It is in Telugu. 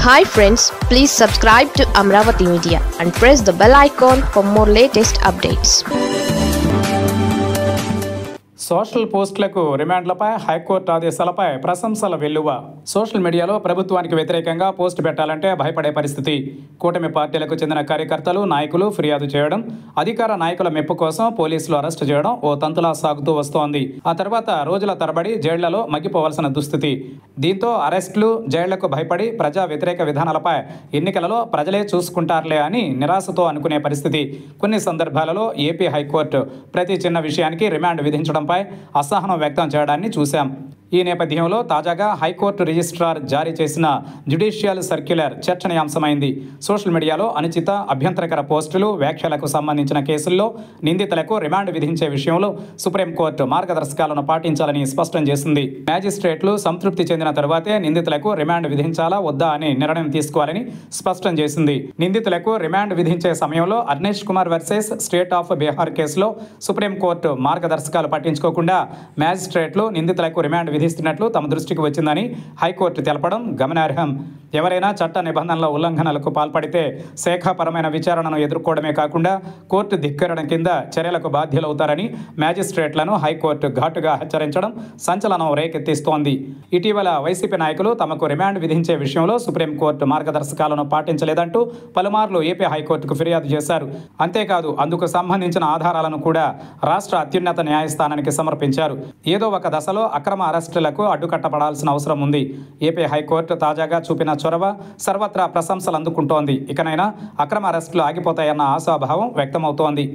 Hi friends, please subscribe to Amravati Media and press the bell icon for more latest updates. Social పోస్టులకు రిమాండ్లపై హైకోర్టు ఆదేశాలపై ప్రశంసల వెల్లువ. సోషల్ మీడియాలో ప్రభుత్వానికి వ్యతిరేకంగా పోస్ట్ పెట్టాలంటే భయపడే పరిస్థితి. కూటమి పార్టీలకు చెందిన కార్యకర్తలు, నాయకులు ఫిర్యాదు చేయడం, అధికార నాయకుల మెప్పు కోసం పోలీసులు అరెస్టు చేయడం ఓ తంతులా సాగుతూ వస్తోంది. ఆ తర్వాత రోజుల తరబడి జైళ్లలో మగ్గిపోవలసిన దుస్థితి. దీంతో అరెస్టులు, జైళ్లకు భయపడి ప్రజా వ్యతిరేక విధానాలపై ఎన్నికలలో ప్రజలే చూసుకుంటారులే అని నిరాశతో అనుకునే పరిస్థితి. కొన్ని సందర్భాలలో ఏపీ హైకోర్టు ప్రతి చిన్న విషయానికి రిమాండ్ విధించడంపై అసహనం వ్యక్తం చేయడాన్ని చూశాం. ఈ నేపథ్యంలో తాజాగా హైకోర్టు రిజిస్ట్రార్ జారీ చేసిన జ్యుడిషియల్ సర్క్యులర్ చర్చనీయాంశమైంది. సోషల్ మీడియాలో అనుచిత, అభ్యంతరకర పోస్టులు, వ్యాఖ్యలకు సంబంధించిన కేసుల్లో నిందితులకు రిమాండ్ విధించే విషయంలో సుప్రీంకోర్టు మార్గదర్శకాలను పాటించాలని స్పష్టం చేసింది. మ్యాజిస్ట్రేట్లు సంతృప్తి చెందిన తరువాతే నిందితులకు రిమాండ్ విధించాలా వద్దా అని నిర్ణయం తీసుకోవాలని స్పష్టం చేసింది. నిందితులకు రిమాండ్ విధించే సమయంలో Arnesh Kumar versus state of Bihar కేసులో సుప్రీంకోర్టు మార్గదర్శకాలు పట్టించుకోకుండా మ్యాజిస్ట్రేట్లు నిందితులకు రిమాండ్ విధిస్తున్నట్లు తమ దృష్టికి వచ్చిందని హైకోర్టు తెలపడం గమనార్హం. ఎవరైనా చట్ట నిబంధనల ఉల్లంఘనలకు పాల్పడితే శాఖాపరమైన విచారణను ఎదుర్కోవడమే కాకుండా కోర్టు ధిక్కరణ కింద చర్యలకు బాధ్యులవుతారని మ్యాజిస్ట్రేట్లను హైకోర్టు ఘాటుగా హెచ్చరించడం సంచలనం రేకెత్తిస్తోంది. ఇటీవల వైసీపీ నాయకులు తమకు రిమాండ్ విధించే విషయంలో సుప్రీంకోర్టు మార్గదర్శకాలను పాటించలేదంటూ పలుమార్లు ఏపీ హైకోర్టుకు ఫిర్యాదు చేశారు. అంతేకాదు అందుకు సంబంధించిన ఆధారాలను కూడా రాష్ట్ర అత్యున్నత న్యాయస్థానానికి సమర్పించారు. ఏదో ఒక దశలో అక్రమ అరెస్టులకు అడ్డుకట్టపడాల్సిన అవసరం ఉంది. ఏపీ హైకోర్టు తాజాగా చూపిన చొరవ సర్వత్రా ప్రశంసలు అందుకుంటోంది. ఇకనైనా అక్రమ అరెస్టులు ఆగిపోతాయన్న ఆశాభావం వ్యక్తమవుతోంది.